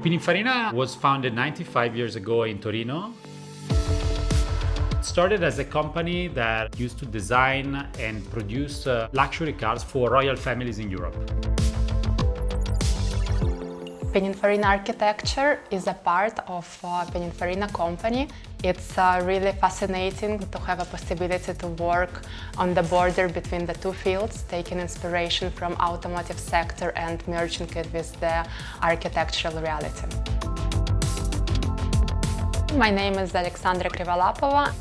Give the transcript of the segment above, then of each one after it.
Pininfarina was founded 95 years ago in Torino. It started as a company that used to design and produce luxury cars for royal families in Europe. Pininfarina Architecture is a part of Pininfarina company. It's really fascinating to have a possibility to work on the border between the two fields, taking inspiration from automotive sector and merging it with the architectural reality. My name is Alexandra Krivolapova.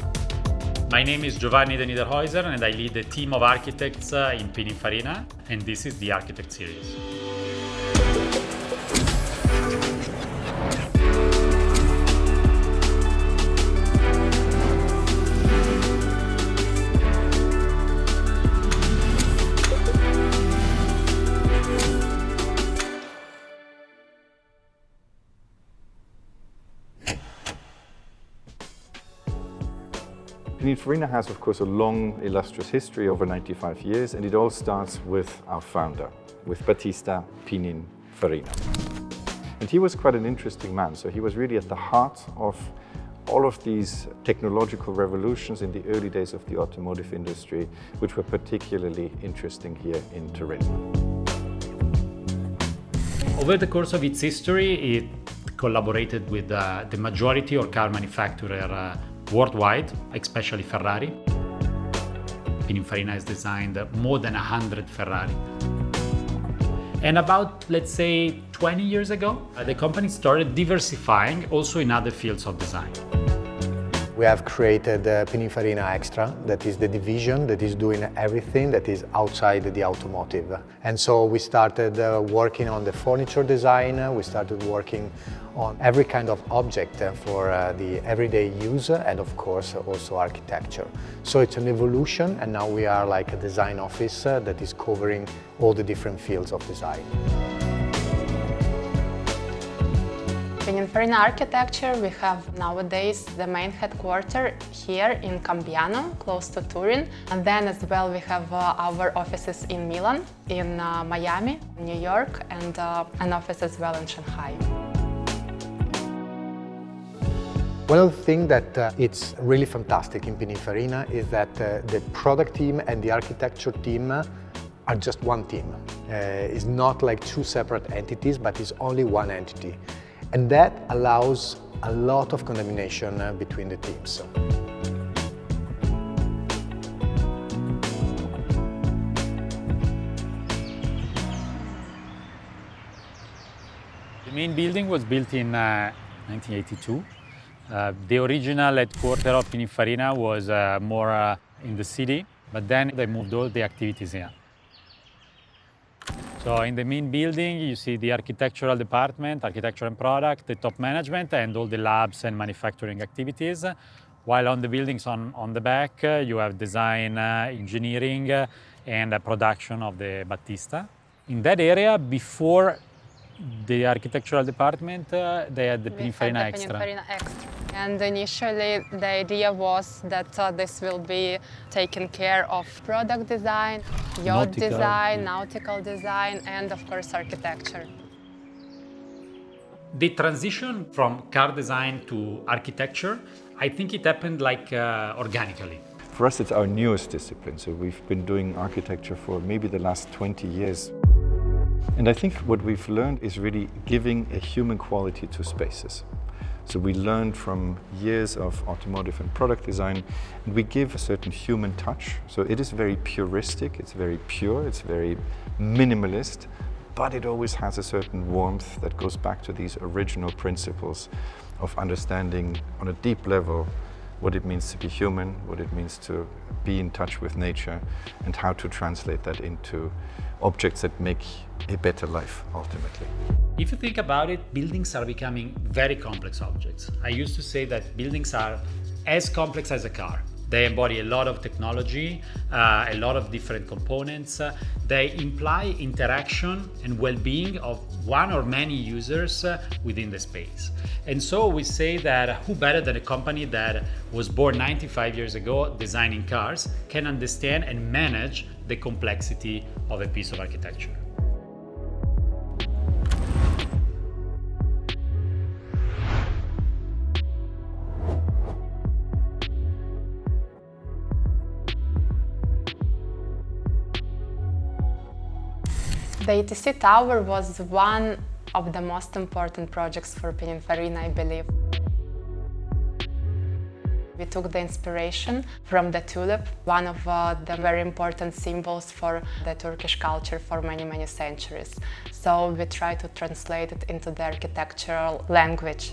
My name is Giovanni De Niederhäuser and I lead the team of architects in Pininfarina, and this is the Architect Series. Pininfarina has, of course, a long, illustrious history over 95 years, and it all starts with our founder, with Battista Pininfarina. And he was quite an interesting man, so he was really at the heart of all of these technological revolutions in the early days of the automotive industry, which were particularly interesting here in Turin. Over the course of its history, it collaborated with the majority of car manufacturers worldwide, especially Ferrari. Pininfarina has designed more than 100 Ferrari. And about, let's say, 20 years ago, the company started diversifying also in other fields of design. We have created Pininfarina Extra, that is the division that is doing everything that is outside the automotive. And so we started working on the furniture design, we started working on every kind of object for the everyday use, and of course also architecture. So it's an evolution, and now we are like a design office that is covering all the different fields of design. Pininfarina Architecture, we have nowadays the main headquarters here in Cambiano, close to Turin. And then as well we have our offices in Milan, in Miami, New York, and an office as well in Shanghai. One of the things that it's really fantastic in Pininfarina is that the product team and the architecture team are just one team. It's not like two separate entities, but it's only one entity. And that allows a lot of coordination between the teams. The main building was built in 1982. The original headquarters of Pininfarina was more in the city, but then they moved all the activities here. So in the main building, you see the architectural department, architecture and product, the top management, and all the labs and manufacturing activities. While on the buildings on the back, you have design, engineering, and production of the Battista. In that area, before the architectural department, they had the Pininfarina Extra. Pininfarina Extra. And initially the idea was that this will be taken care of product design, yacht design, nautical design, and of course architecture. The transition from car design to architecture, I think it happened like organically. For us, it's our newest discipline, so we've been doing architecture for maybe the last 20 years. And I think what we've learned is really giving a human quality to spaces. So we learned from years of automotive and product design, and we give a certain human touch. So it is very puristic, it's very pure, it's very minimalist, but it always has a certain warmth that goes back to these original principles of understanding on a deep level what it means to be human, what it means to be in touch with nature, and how to translate that into objects that make a better life, ultimately. If you think about it, buildings are becoming very complex objects. I used to say that buildings are as complex as a car. They embody a lot of technology, a lot of different components. They imply interaction and well-being of one or many users within the space. And so we say that who better than a company that was born 95 years ago designing cars can understand and manage the complexity of a piece of architecture. The ATC Tower was one of the most important projects for Pininfarina, I believe. We took the inspiration from the tulip, one of the very important symbols for the Turkish culture for many, many centuries. So we tried to translate it into the architectural language.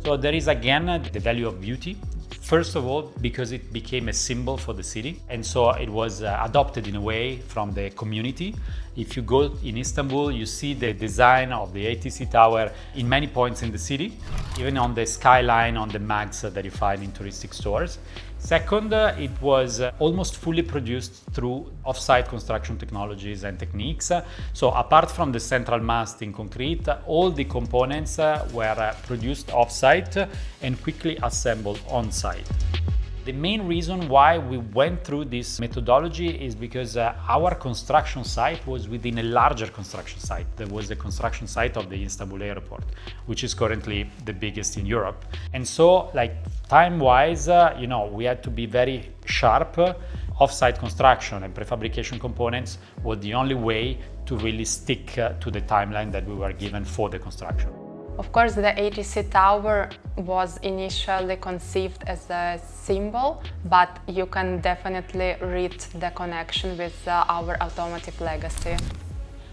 So there is again the value of beauty. First of all, because it became a symbol for the city, and so it was adopted in a way from the community. If you go in Istanbul, you see the design of the ATC Tower in many points in the city, even on the skyline, on the mags that you find in touristic stores. Second, it was almost fully produced through off-site construction technologies and techniques. So apart from the central mast in concrete, all the components were produced off-site and quickly assembled on-site. The main reason why we went through this methodology is because our construction site was within a larger construction site. There was the construction site of the Istanbul Airport, which is currently the biggest in Europe. And so, like time-wise, we had to be very sharp. Off-site construction and prefabrication components were the only way to really stick to the timeline that we were given for the construction. Of course, the ATC Tower was initially conceived as a symbol, but you can definitely read the connection with our automotive legacy.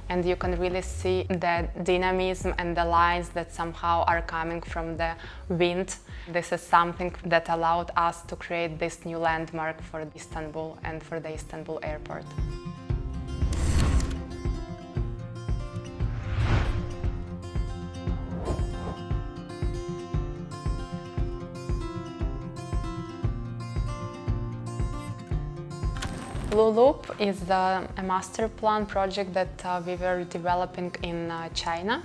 And you can really see the dynamism and the lines that somehow are coming from the wind. This is something that allowed us to create this new landmark for Istanbul and for the Istanbul Airport. Blue Loop is a master plan project that we were developing in China.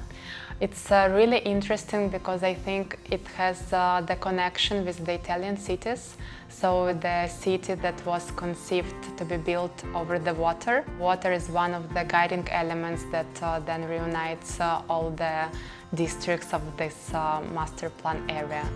It's really interesting because I think it has the connection with the Italian cities. So the city that was conceived to be built over the water. Water is one of the guiding elements that then reunites all the districts of this master plan area.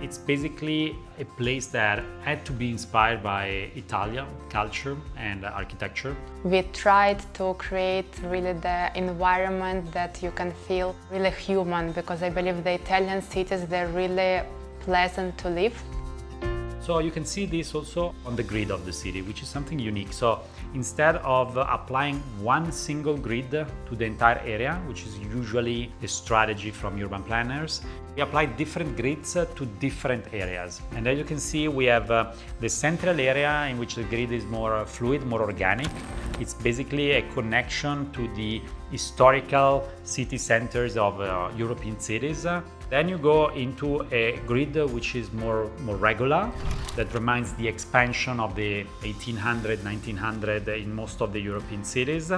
It's basically a place that had to be inspired by Italian culture and architecture. We tried to create really the environment that you can feel really human, because I believe the Italian cities, they're really pleasant to live. So you can see this also on the grid of the city, which is something unique. So instead of applying one single grid to the entire area, which is usually a strategy from urban planners, we apply different grids to different areas. And as you can see, we have the central area in which the grid is more fluid, more organic. It's basically a connection to the historical city centers of European cities. Then you go into a grid which is more regular, that reminds the expansion of the 1800, 1900 in most of the European cities.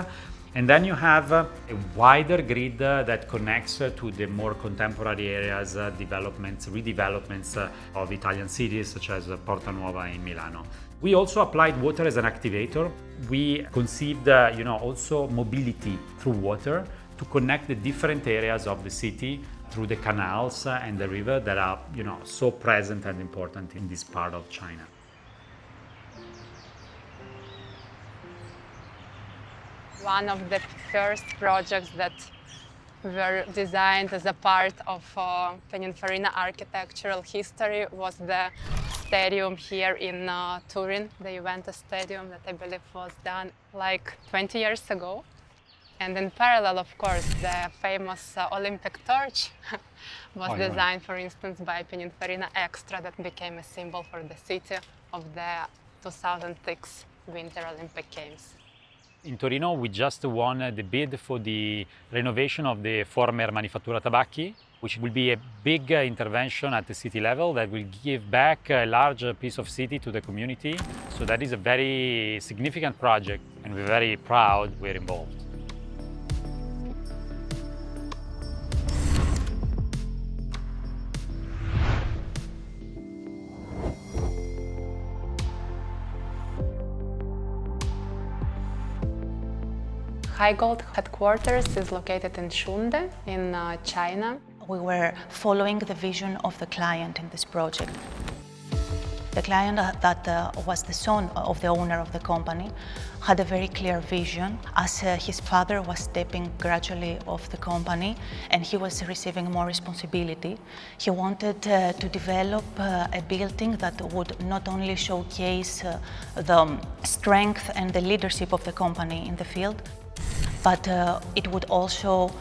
And then you have a wider grid that connects to the more contemporary areas, developments, redevelopments of Italian cities, such as Porta Nuova in Milano. We also applied water as an activator. We conceived, also mobility through water to connect the different areas of the city through the canals and the river that are, so present and important in this part of China. One of the first projects that were designed as a part of Pininfarina architectural history was the stadium here in Turin, the Juventus Stadium, that I believe was done like 20 years ago. And in parallel, of course, the famous Olympic torch was designed, for instance, by Pininfarina Extra, that became a symbol for the city of the 2006 Winter Olympic Games. In Torino, we just won the bid for the renovation of the former Manifattura Tabacchi, which will be a big intervention at the city level that will give back a large piece of city to the community. So that is a very significant project, and we're very proud we're involved. Higold headquarters is located in Shunde in China. We were following the vision of the client in this project. The client that was the son of the owner of the company had a very clear vision as his father was stepping gradually off the company and he was receiving more responsibility. He wanted to develop a building that would not only showcase the strength and the leadership of the company in the field, but it would also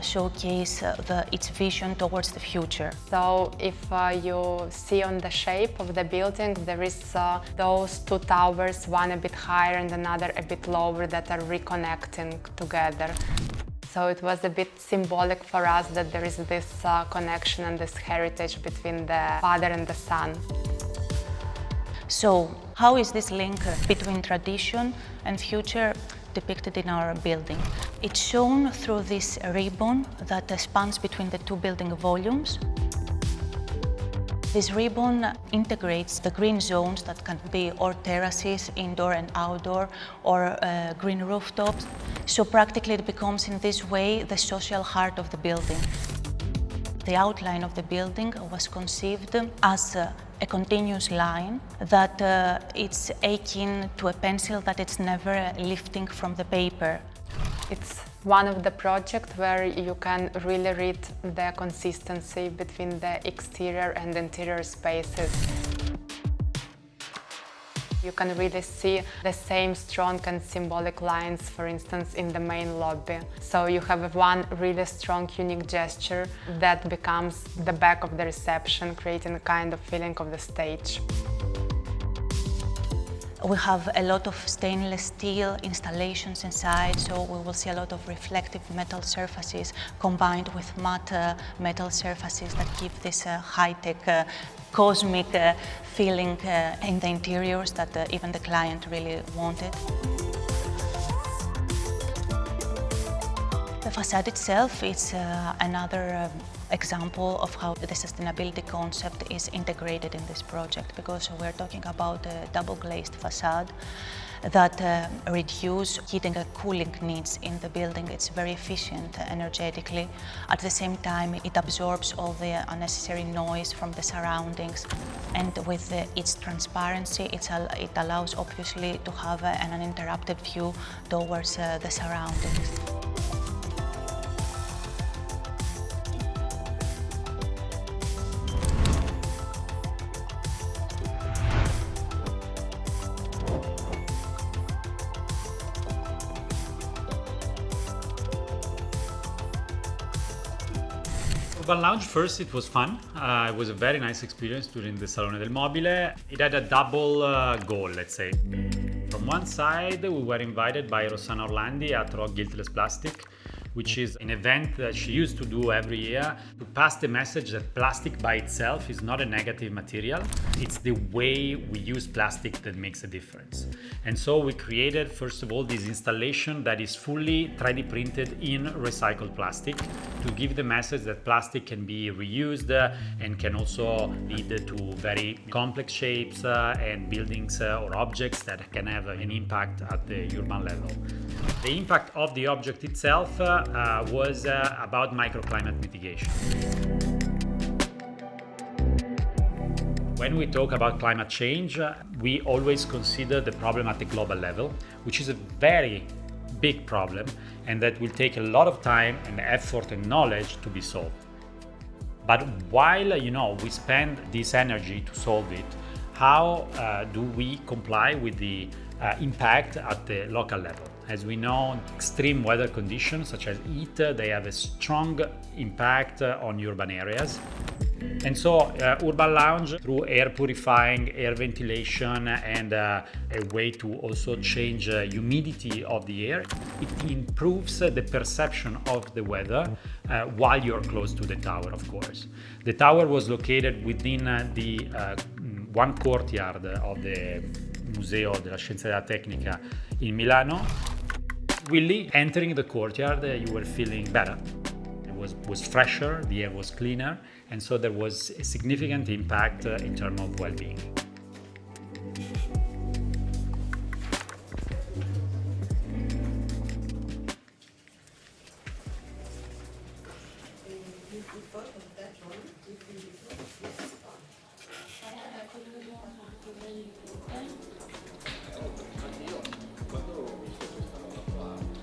showcase its vision towards the future. So if you see on the shape of the building, there is those two towers, one a bit higher and another a bit lower, that are reconnecting together. So it was a bit symbolic for us that there is this connection and this heritage between the father and the son. So how is this link between tradition and future depicted in our building? It's shown through this ribbon that spans between the two building volumes. This ribbon integrates the green zones that can be or terraces, indoor and outdoor, or green rooftops. So practically it becomes in this way the social heart of the building. The outline of the building was conceived as a continuous line that it's akin to a pencil that it's never lifting from the paper. It's one of the projects where you can really read the consistency between the exterior and interior spaces. You can really see the same strong and symbolic lines, for instance, in the main lobby. So you have one really strong, unique gesture that becomes the back of the reception, creating a kind of feeling of the stage. We have a lot of stainless steel installations inside, so we will see a lot of reflective metal surfaces combined with matte metal surfaces that give this high-tech, cosmic feeling in the interiors that even the client really wanted. The facade itself is another example of how the sustainability concept is integrated in this project, because we're talking about a double glazed facade that reduce heating and cooling needs in the building. It's very efficient energetically. At the same time, it absorbs all the unnecessary noise from the surroundings, and with its transparency, it allows obviously to have an uninterrupted view towards the surroundings. Urban Lounge, first it was fun. It was a very nice experience during the Salone del Mobile. It had a double goal, let's say. From one side, we were invited by Rossana Orlandi at Rock Guiltless Plastic, which is an event that she used to do every year to pass the message that plastic by itself is not a negative material. It's the way we use plastic that makes a difference. And so we created, first of all, this installation that is fully 3D printed in recycled plastic to give the message that plastic can be reused and can also lead to very complex shapes and buildings or objects that can have an impact at the urban level. The impact of the object itself was about microclimate mitigation. When we talk about climate change, we always consider the problem at the global level, which is a very big problem and that will take a lot of time and effort and knowledge to be solved. But while we spend this energy to solve it, how do we comply with the impact at the local level? As we know, extreme weather conditions such as heat, they have a strong impact on urban areas. And so Urban Lounge, through air purifying, air ventilation, and a way to also change humidity of the air, it improves the perception of the weather while you're close to the tower, of course. The tower was located within the one courtyard of the Museo della Scienza e della Tecnica in Milano. Really, entering the courtyard, you were feeling better. It was fresher, the air was cleaner, and so there was a significant impact in terms of well-being.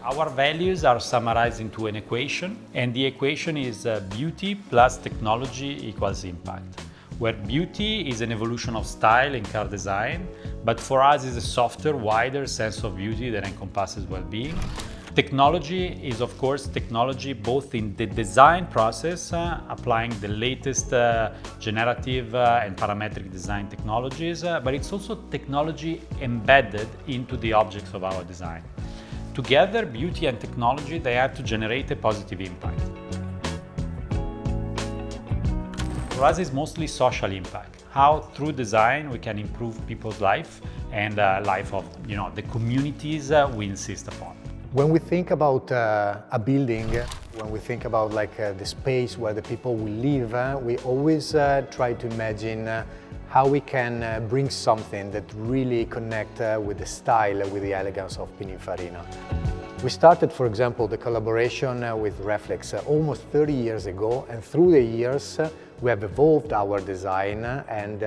Our values are summarized into an equation, and the equation is beauty plus technology equals impact, where beauty is an evolution of style in car design, but for us is a softer, wider sense of beauty that encompasses well-being. Technology is, of course, technology both in the design process, applying the latest generative and parametric design technologies, but it's also technology embedded into the objects of our design. Together, beauty and technology, they have to generate a positive impact. For us, it's mostly social impact. How through design we can improve people's life and life of the communities we insist upon. When we think about a building, when we think about the space where the people will live, we always try to imagine how we can bring something that really connect with the style, with the elegance of Pininfarina. We started, for example, the collaboration with Reflex almost 30 years ago, and through the years we have evolved our design, and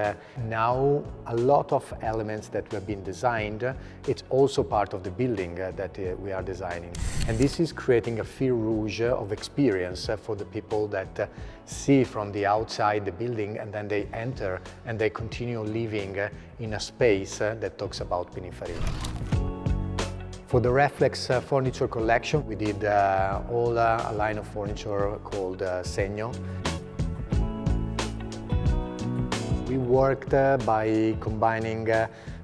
now a lot of elements that have been designed, it's also part of the building that we are designing. And this is creating a fil rouge of experience for the people that see from the outside the building, and then they enter and they continue living in a space that talks about Pininfarina. For the Reflex furniture collection, we did a line of furniture called Segno. We worked by combining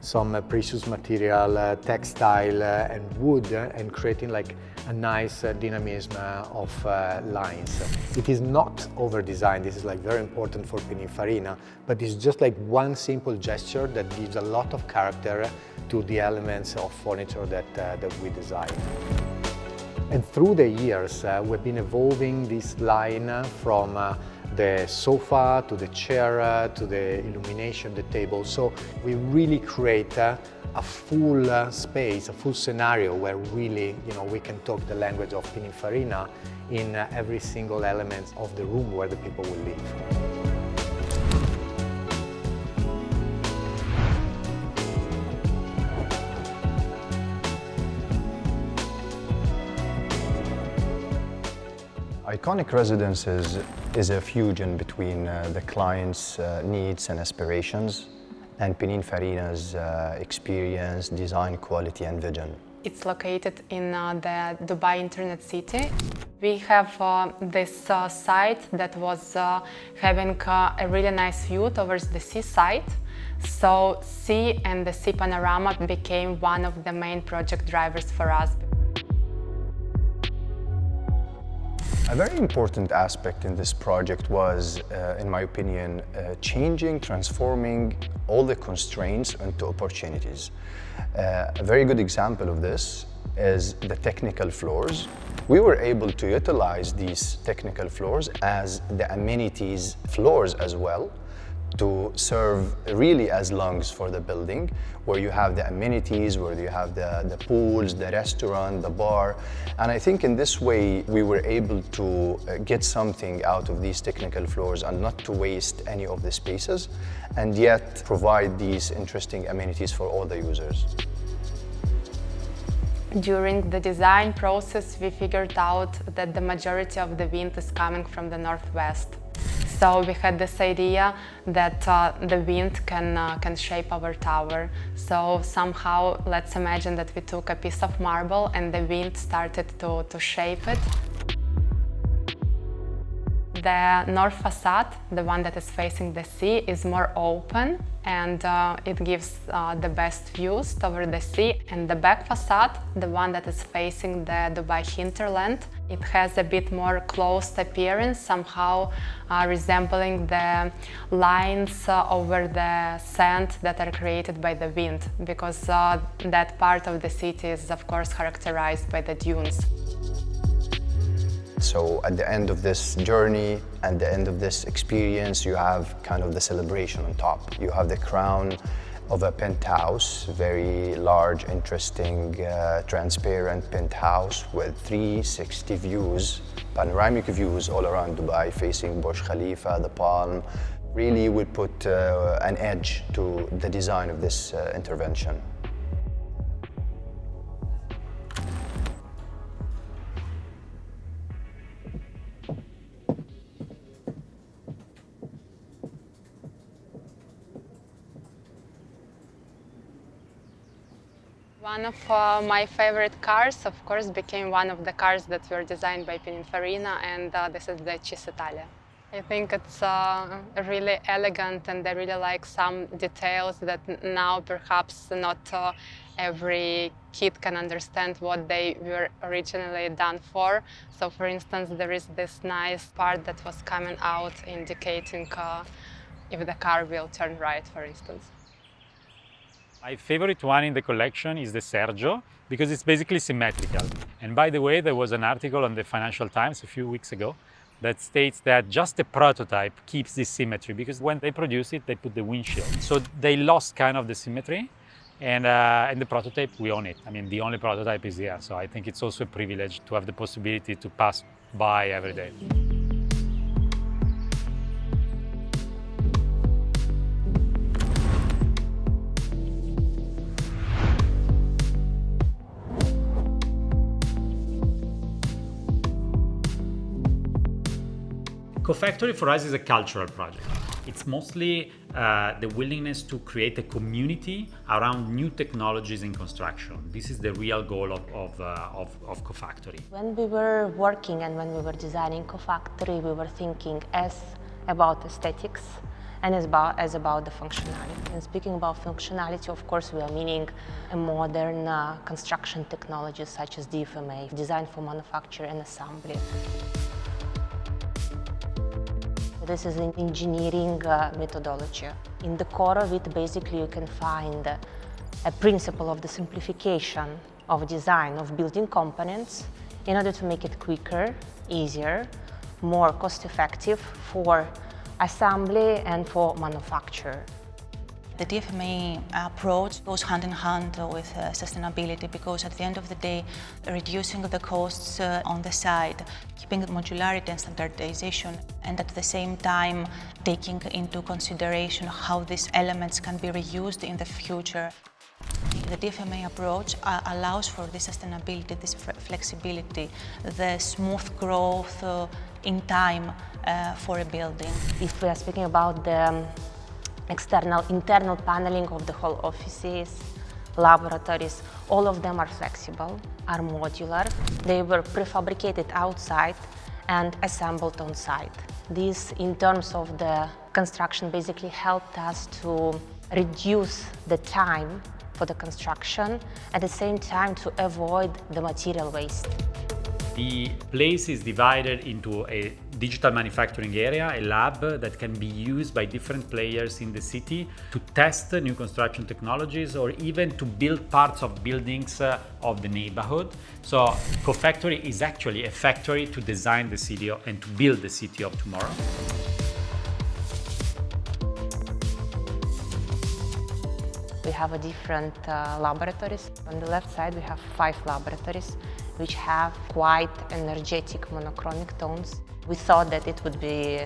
some precious material, textile and wood, and creating a nice dynamism of lines. It is not over-designed, this is very important for Pininfarina, but it's just one simple gesture that gives a lot of character to the elements of furniture that we design. And through the years, we've been evolving this line from the sofa to the chair to the illumination, the table. So we really create a full space, a full scenario where really we can talk the language of Pininfarina in every single element of the room where the people will live. Iconic Residences is a fusion between the client's needs and aspirations and Pininfarina's experience, design, quality and vision. It's located in the Dubai Internet City. We have this site that was having a really nice view towards the seaside. So sea and the sea panorama became one of the main project drivers for us. A very important aspect in this project was, in my opinion, transforming all the constraints into opportunities. A very good example of this is the technical floors. We were able to utilize these technical floors as the amenities floors as well, to serve really as lungs for the building, where you have the amenities, where you have the pools, the restaurant, the bar. And I think in this way we were able to get something out of these technical floors and not to waste any of the spaces, and yet provide these interesting amenities for all the users. During the design process, we figured out that the majority of the wind is coming from the northwest. So we had this idea that the wind can shape our tower. So somehow, let's imagine that we took a piece of marble and the wind started to shape it. The north facade, the one that is facing the sea, is more open and it gives the best views toward the sea. And the back facade, the one that is facing the Dubai hinterland, it has a bit more closed appearance, somehow resembling the lines over the sand that are created by the wind, because that part of the city is of course characterized by the dunes. So at the end of this journey, at the end of this experience, you have kind of the celebration on top. You have the crown of a penthouse, very large, interesting, transparent penthouse with 360 views, panoramic views all around Dubai, facing Burj Khalifa, the Palm. Really would put an edge to the design of this intervention. One of my favorite cars, of course, became one of the cars that were designed by Pininfarina, and this is the Cisitalia. I think it's really elegant, and I really like some details that now perhaps not every kid can understand what they were originally done for. So, for instance, there is this nice part that was coming out indicating if the car will turn right, for instance. My favorite one in the collection is the Sergio, because it's basically symmetrical. And by the way, there was an article on the Financial Times a few weeks ago that states that just a prototype keeps this symmetry, because when they produce it, they put the windshield. So they lost kind of the symmetry, and the prototype, we own it. I mean, the only prototype is here. So I think it's also a privilege to have the possibility to pass by every day. CoFactory for us is a cultural project. It's mostly the willingness to create a community around new technologies in construction. This is the real goal of CoFactory. When we were working and when we were designing CoFactory, we were thinking as about aesthetics and as about the functionality. And speaking about functionality, of course, we are meaning a modern construction technologies such as ATC U May, design for manufacture and assembly. This is an engineering methodology. In the core of it, basically, you can find a principle of the simplification of design of building components in order to make it quicker, easier, more cost-effective for assembly and for manufacture. The ATC U May approach goes hand in hand with sustainability, because at the end of the day, reducing the costs on the side, keeping modularity and standardization, and at the same time taking into consideration how these elements can be reused in the future. The ATC U May approach allows for this sustainability, this flexibility, the smooth growth in time for a building. If we are speaking about the internal paneling of the whole offices, laboratories, all of them are flexible, are modular. They were prefabricated outside and assembled on site. This, in terms of the construction, basically helped us to reduce the time for the construction, at the same time to avoid the material waste. The place is divided into a digital manufacturing area, a lab that can be used by different players in the city to test new construction technologies or even to build parts of buildings of the neighborhood. So CoFactory is actually a factory to design the city and to build the city of tomorrow. We have different laboratories. On the left side, we have 5 laboratories which have quite energetic monochromic tones. We thought that it would be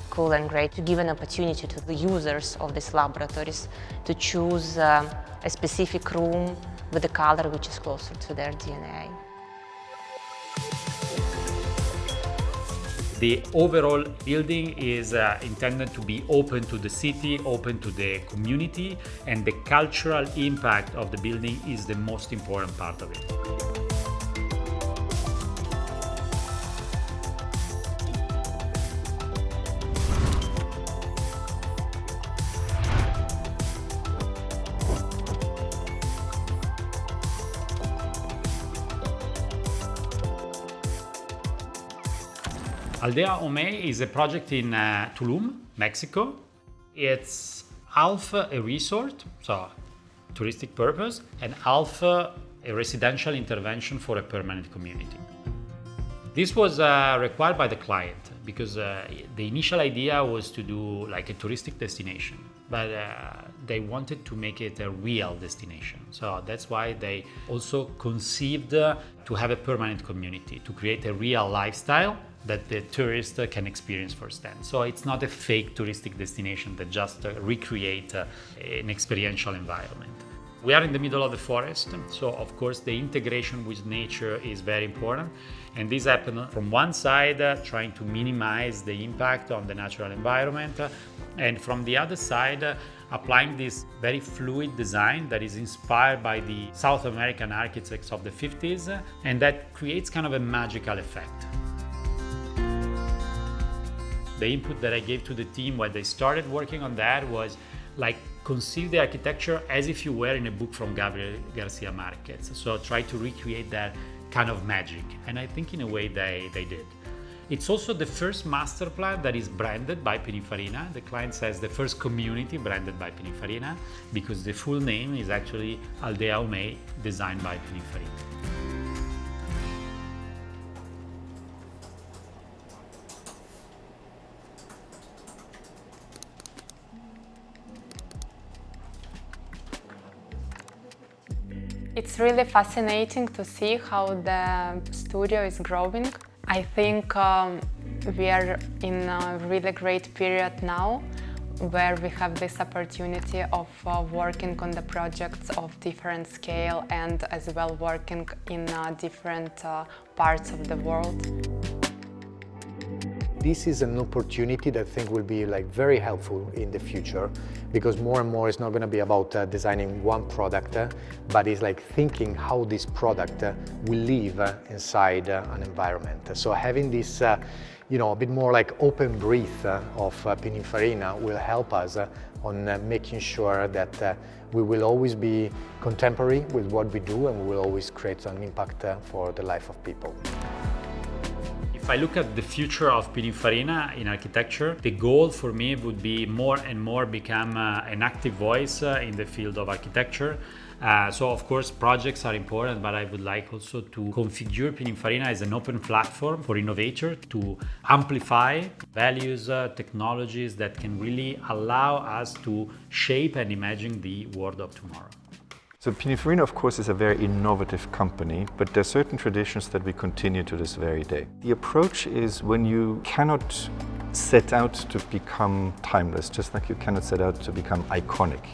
cool and great to give an opportunity to the users of these laboratories to choose a specific room with a color which is closer to their DNA. The overall building is intended to be open to the city, open to the community, and the cultural impact of the building is the most important part of it. Aldea U May is a project in Tulum, Mexico. It's half a resort, so touristic purpose, and half a residential intervention for a permanent community. This was required by the client because the initial idea was to do like a touristic destination, but they wanted to make it a real destination. So that's why they also conceived to have a permanent community, to create a real lifestyle that the tourist can experience firsthand. So it's not a fake touristic destination that just recreate an experiential environment. We are in the middle of the forest, so of course the integration with nature is very important. And this happened from one side, trying to minimize the impact on the natural environment, and from the other side, applying this very fluid design that is inspired by the South American architects of the 50s, and that creates kind of a magical effect. The input that I gave to the team when they started working on that was like, conceive the architecture as if you were in a book from Gabriel Garcia Marquez. So try to recreate that kind of magic. And I think in a way they did. It's also the first master plan that is branded by Pininfarina. The client says the first community branded by Pininfarina, because the full name is actually Aldea U May, designed by Pininfarina. It's really fascinating to see how the studio is growing. I think we are in a really great period now where we have this opportunity of working on the projects of different scale and as well working in different parts of the world. This is an opportunity that I think will be very helpful in the future, because more and more it's not going to be about designing one product, but it's thinking how this product will live inside an environment. So having this a bit more open breath of Pininfarina will help us on making sure that we will always be contemporary with what we do, and we will always create an impact for the life of people. If I look at the future of Pininfarina in architecture, the goal for me would be more and more become an active voice in the field of architecture. So of course projects are important, but I would like also to configure Pininfarina as an open platform for innovators to amplify values, technologies that can really allow us to shape and imagine the world of tomorrow. So Pininfarina, of course, is a very innovative company, but there are certain traditions that we continue to this very day. The approach is when you cannot set out to become timeless, just like you cannot set out to become iconic.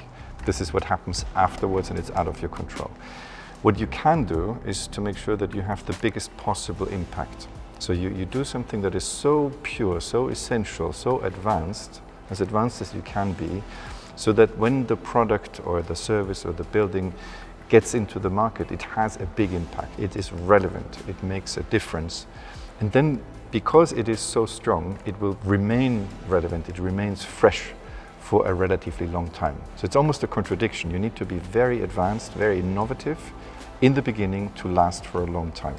This is what happens afterwards, and it's out of your control. What you can do is to make sure that you have the biggest possible impact. So you do something that is so pure, so essential, so advanced as you can be, so that when the product or the service or the building gets into the market, it has a big impact. It is relevant, it makes a difference. And then, because it is so strong, it will remain relevant, it remains fresh for a relatively long time. So it's almost a contradiction. You need to be very advanced, very innovative in the beginning to last for a long time.